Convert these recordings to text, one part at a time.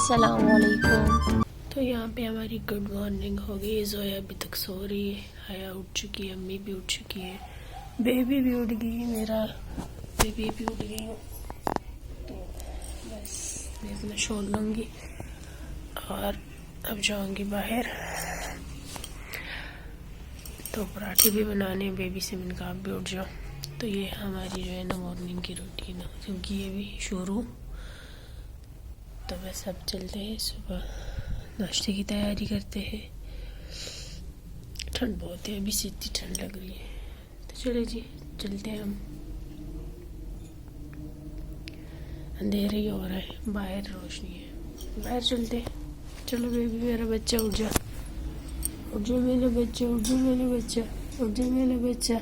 अस्सलामुअलैकुम। तो यहाँ पे हमारी गुड मॉर्निंग हो गई। जोया अभी तक सो रही है, हया उठ चुकी है, अम्मी भी उठ चुकी है, बेबी भी उठ गई है, मेरा बेबी भी उठ गई हूँ। तो बस मैं अपना छोड़ लूँगी और अब जाऊँगी बाहर। तो पराठे भी बनाने बेबी से, मैंने कहा आप भी उठ जाओ। तो ये हमारी जो है ना मॉर्निंग की रूटीन है, क्योंकि ये भी शुरू। तो बस अब चलते हैं, सुबह नाश्ते की तैयारी करते हैं। ठंड बहुत है, अभी से इतनी ठंड लग रही है। तो चलो जी चलते हैं हम। अंधेरा ही हो रहा है, बाहर रोशनी है, बाहर चलते हैं। चलो बेबी मेरा बच्चा उठ जा, उठ जा मेरा बच्चा, उठ जा मेरा बच्चा, उठ जा मेरा बच्चा।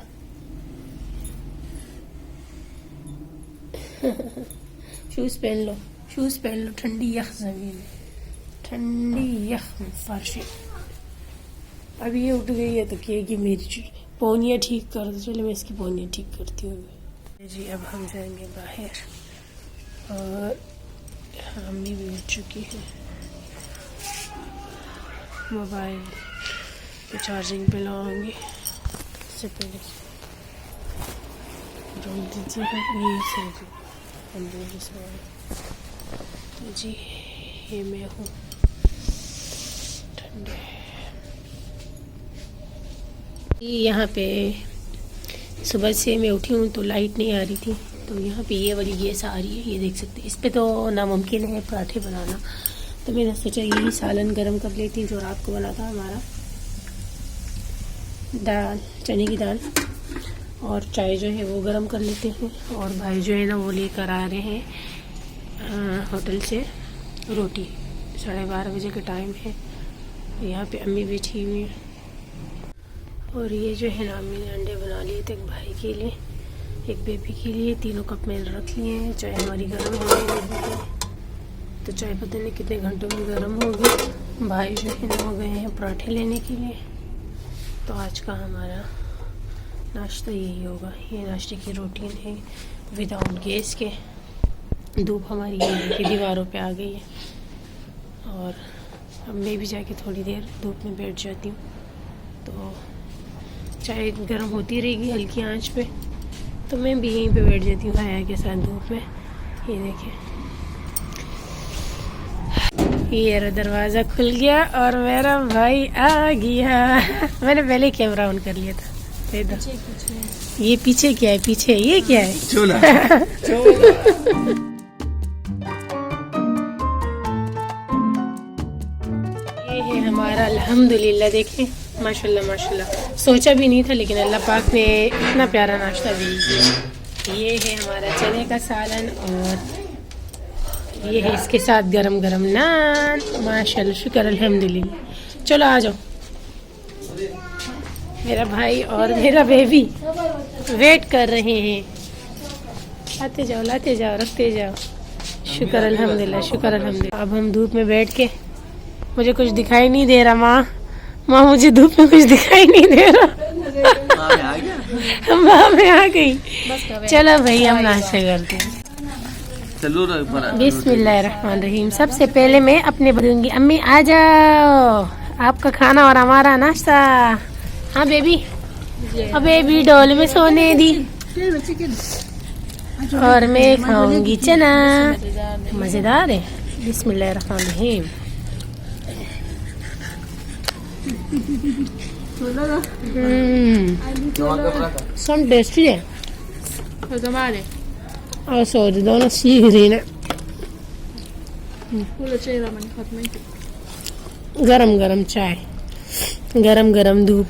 शूज़ पहन लो, शूज़ पहन लो, ठंडी यख ज़मीन है, ठंडी यख फर्श है। अभी ये उठ गई है तो कहेगी मेरी पौनियाँ ठीक कर दो। चलो मैं इसकी पौनियाँ ठीक करती हूँ जी। अब हम जाएंगे बाहर और अम्मी भी उठ चुकी है। मोबाइल पे चार्जिंग पे लाऊंगी। इससे पहले रोक दीजिए, ये सही अंधेरे से। तो जी ये मैं हूँ ठंडे। यहाँ पे सुबह से मैं उठी हूँ तो लाइट नहीं आ रही थी, तो यहाँ पे ये वाली गैस आ रही है, ये देख सकते हैं। इस पे तो नामुमकिन है पराठे बनाना, तो मैंने सोचा यही सालन गरम कर लेती हूँ जो रात को बना था हमारा, दाल, चने की दाल, और चाय जो है वो गरम कर लेते हैं। और भाई जो है ना वो लेकर आ रहे हैं होटल से रोटी। 12:30 बजे का टाइम है। यहाँ पे अम्मी बैठी हुई है और ये जो है ना अम्मी ने अंडे बना लिए थे, एक भाई के लिए, एक बेबी के लिए। तीनों कप मैंने रख लिए हैं। चाय हमारी गर्म हो गई बेबी की, तो चाय पता नहीं कितने घंटों में गर्म हो गई। भाई जो है ना वो गए हैं पराठे लेने के लिए। तो आज का हमारा नाश्ता यही होगा। ये नाश्ते की रूटीन है विदाउट गैस के। धूप हमारी ये दीवारों पे आ गई है और अब मैं भी जाके थोड़ी देर धूप में बैठ जाती हूँ। तो चाय गर्म होती रहेगी हल्की आंच पे, तो मैं भी यहीं पे बैठ जाती हूँ हया के साथ धूप में। ये देखिए, ये दरवाज़ा खुल गया और मेरा भाई आ गया। मैंने पहले कैमरा ऑन कर लिया था। ये पीछे क्या है? पीछे ये क्या है? चोला। ये है हमारा अल्हम्दुलिल्लाह। देखें माशाल्लाह माशाल्लाह, सोचा भी नहीं था लेकिन अल्लाह पाक ने इतना प्यारा नाश्ता दे दिया। ये है हमारा चने का सालन और ये है इसके साथ गरम गरम नान। माशाल्लाह, शुक्र अल्हम्दुलिल्लाह। चलो आ जाओ, मेरा भाई और मेरा बेबी वेट कर रहे हैं। आते जाओ, लाते जाओ, रखते जाओ। शुक्र अल्हम्दुलिल्लाह, शुक्र अल्हम्दुलिल्लाह। अब हम धूप में बैठ के, मुझे कुछ दिखाई नहीं दे रहा माँ मुझे धूप में कुछ दिखाई नहीं दे रहा। माँ में आ गई। चलो भाई हम नाश्ता करते हैं। बिस्मिल्लाहिर्रहमानिर्रहीम। सबसे पहले मैं अपने बोलूँगी अम्मी आ जाओ, आपका खाना और हमारा नाश्ता। हाँ बेबी, अब बेबी डोल में सोने दी और मैं खाऊंगी चना। मज़ेदार है। बिस्मिल्लाहिर्रहमानिर्रहीम। सब टेस्टी है और सॉरी दोनों सीख रही ना। गरम गरम चाय, गरम गरम धूप।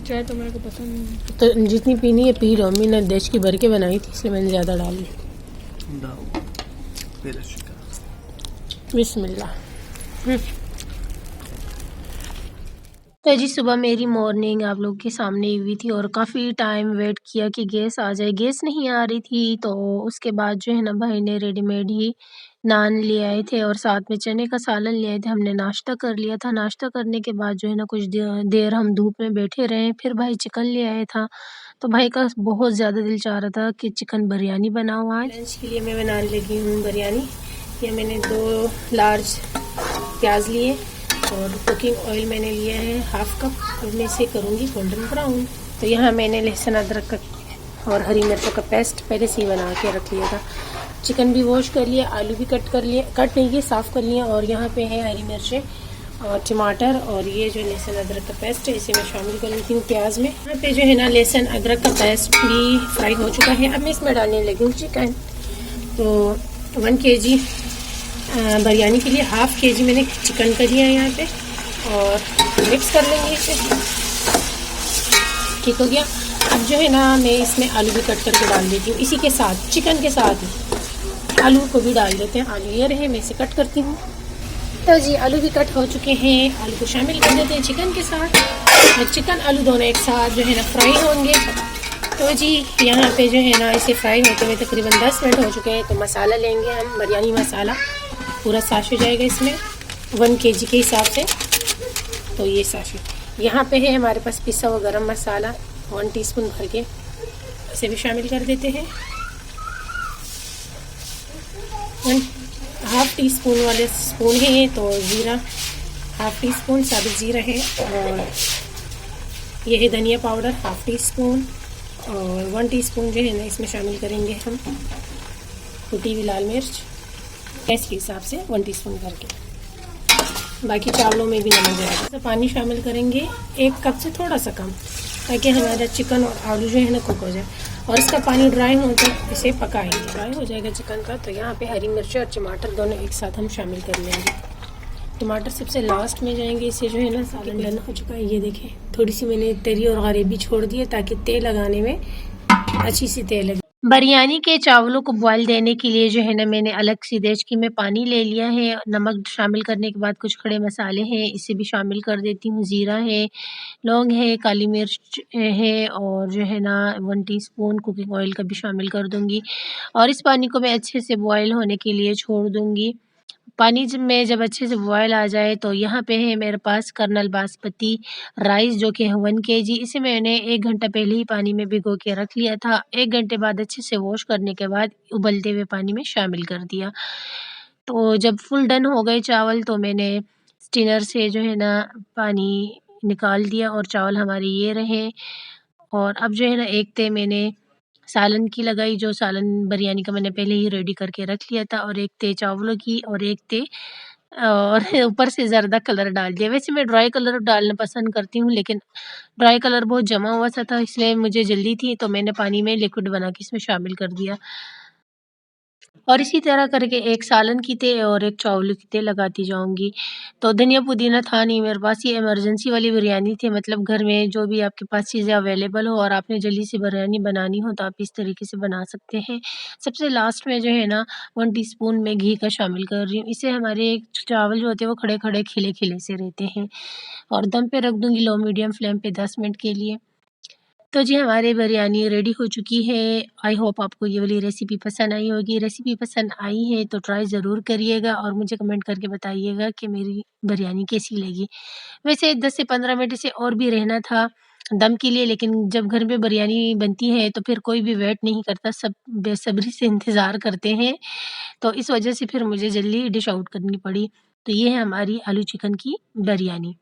चाय तो मेरे को पसंद नहीं, तो जितनी पीनी है पी लो। अम्मी ने देश की भर के बनाई थी इसलिए मैंने ज़्यादा डाल ली। बिस्मिल्लाह। तो जी सुबह मेरी मॉर्निंग आप लोग के सामने ही हुई थी और काफ़ी टाइम वेट किया कि गैस आ जाए, गैस नहीं आ रही थी। तो उसके बाद जो है ना भाई ने रेडीमेड ही नान ले आए थे और साथ में चने का सालन ले आए थे। हमने नाश्ता कर लिया था, नाश्ता करने के बाद जो है ना कुछ देर हम धूप में बैठे रहे, फिर भाई चिकन ले आया था। तो भाई का बहुत ज़्यादा दिल चाह रहा था कि चिकन बिरयानी बनाओ आज। लंच के लिए मैं बनाने लगी हूँ बिरयानी। ये मैंने 2 लार्ज प्याज लिए और कुकिंग ऑयल मैंने लिया है हाफ कप। अब मैं इसे करूँगी गोल्डन ब्राउन। तो यहाँ मैंने लहसुन अदरक का और हरी मिर्चों का पेस्ट पहले से ही बना के रख लिया था। चिकन भी वॉश कर लिया, आलू भी कट नहीं किए, साफ़ कर लिए। और यहाँ पे है हरी मिर्चें और टमाटर और ये जो लहसुन अदरक का पेस्ट है इसे मैं शामिल कर लेती हूँ प्याज में। यहाँ पे जो है ना लहसुन अदरक का पेस्ट भी फ्राई हो चुका है। अब मैं इसमें डालने लगी हूँ चिकन। तो 1 kg बिरयानी के लिए ½ kg मैंने चिकन का दिया है यहाँ पे और मिक्स कर लेंगे इसे। ठीक हो गया। अब जो है ना मैं इसमें आलू भी कट करके डाल देती हूँ इसी के साथ, चिकन के साथ ही आलू को भी डाल देते हैं। आलू ये रहे, मैं इसे कट करती हूँ। तो जी आलू भी कट हो चुके हैं, आलू को शामिल कर देते हैं चिकन के साथ। चिकन आलू दोनों एक साथ जो है ना फ्राई होंगे। तो जी यहाँ पे जो है ना इसे फ्राई होते हुए तकरीबन 10 मिनट हो चुके हैं। तो मसाला लेंगे हम, बिरयानी मसाला पूरा साश हो जाएगा इसमें 1 kg के हिसाब से। तो ये साश यहाँ पे है हमारे पास पिसा हुआ गरम मसाला 1 टीस्पून भर के, इसे भी शामिल कर देते हैं। 1/2 टीस्पून वाले स्पून है ये। तो ज़ीरा 1/2 टीस्पून साबुत ज़ीरा है और ये है धनिया पाउडर 1/2 टीस्पून और 1 टीस्पून जो है ना इसमें शामिल करेंगे हम कुटी हुई लाल मिर्च, गैस के हिसाब से 1 टीस्पून करके। बाकी चावलों में भी नमक जाएगा। तो पानी शामिल करेंगे 1 कप से थोड़ा सा कम, ताकि हमारा चिकन और आलू जो है ना कुक हो जाए। और इसका पानी ड्राई हो तो इसे पकाएंगे, ड्राई हो जाएगा चिकन का। तो यहाँ पे हरी मिर्च और टमाटर दोनों एक साथ हम शामिल कर लेंगे। टमाटर सबसे लास्ट में जाएंगे। इसे जो है ना सालन डन हो चुका है। ये देखें थोड़ी सी मैंने तरी और गरेबी छोड़ दी है ताकि तेल लगाने में अच्छी सी तेल लगे। बिरयानी के चावलों को बॉयल देने के लिए जो है ना मैंने अलग सी देचकी में पानी ले लिया है। नमक शामिल करने के बाद कुछ खड़े मसाले हैं इसे भी शामिल कर देती हूँ। ज़ीरा है, लौंग है, काली मिर्च है और जो है ना 1 टीस्पून कुकिंग ऑयल का भी शामिल कर दूँगी। और इस पानी को मैं अच्छे से बॉयल होने के लिए छोड़ दूँगी। पानी जब अच्छे से बॉयल आ जाए तो यहाँ पे है मेरे पास कर्नल बासमती राइस जो कि है 1 kg। इसे मैंने 1 घंटा पहले ही पानी में भिगो के रख लिया था। 1 घंटे बाद अच्छे से वॉश करने के बाद उबलते हुए पानी में शामिल कर दिया। तो जब फुल डन हो गए चावल तो मैंने स्टिनर से जो है ना पानी निकाल दिया और चावल हमारे ये रहे। और अब जो है ना एक ते मैंने सालन की लगाई, जो सालन बिरयानी का मैंने पहले ही रेडी करके रख लिया था, और एक ते चावलों की और एक ते और ऊपर से ज़र्दा कलर डाल दिया। वैसे मैं ड्राई कलर डालना पसंद करती हूँ, लेकिन ड्राई कलर बहुत जमा हुआ सा था इसलिए मुझे जल्दी थी तो मैंने पानी में लिक्विड बना के इसमें शामिल कर दिया। और इसी तरह करके एक सालन की ते और एक चावल की ते लगाती जाऊँगी। तो धनिया पुदीना था नहीं मेरे पास, ये इमरजेंसी वाली बिरयानी थी। मतलब घर में जो भी आपके पास चीज़ें अवेलेबल हो और आपने जल्दी से बिरयानी बनानी हो तो आप इस तरीके से बना सकते हैं। सबसे लास्ट में जो है ना 1 टीस्पून मैं घी का शामिल कर रही हूँ। इससे हमारे चावल जो होते हैं वो खड़े-खड़े, खिले-खिले से रहते हैं। और दम पे रख दूँगी लो मीडियम फ्लेम पे 10 मिनट के लिए। तो जी हमारी बिरयानी रेडी हो चुकी है। आई होप आपको ये वाली रेसिपी पसंद आई होगी। रेसिपी पसंद आई है तो ट्राई ज़रूर करिएगा और मुझे कमेंट करके बताइएगा कि मेरी बिरयानी कैसी लगी। वैसे 10 से 15 मिनट इसे और भी रहना था दम के लिए, लेकिन जब घर में बिरयानी बनती है तो फिर कोई भी वेट नहीं करता, सब बेसब्री से इंतज़ार करते हैं। तो इस वजह से फिर मुझे जल्दी डिश आउट करनी पड़ी। तो ये है हमारी आलू चिकन की बिरयानी।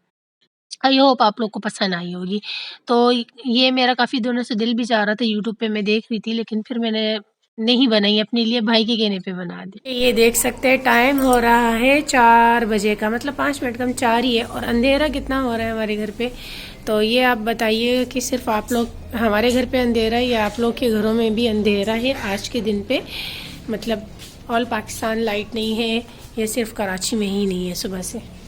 आई होप आप लोग को पसंद आई होगी। तो ये मेरा काफ़ी दिनों से दिल भी चाह रहा था, यूट्यूब पे मैं देख रही थी, लेकिन फिर मैंने नहीं बनाई अपने लिए, भाई के कहने पे बना दी। ये देख सकते हैं टाइम हो रहा है 4 बजे का, मतलब 5 मिनट कम 4 ही है। और अंधेरा कितना हो रहा है हमारे घर पे, तो ये आप बताइए कि सिर्फ आप लोग हमारे घर पे अंधेरा है या आप लोग के घरों में भी अंधेरा है आज के दिन पे। मतलब ऑल पाकिस्तान लाइट नहीं है, ये सिर्फ कराची में ही नहीं है सुबह से।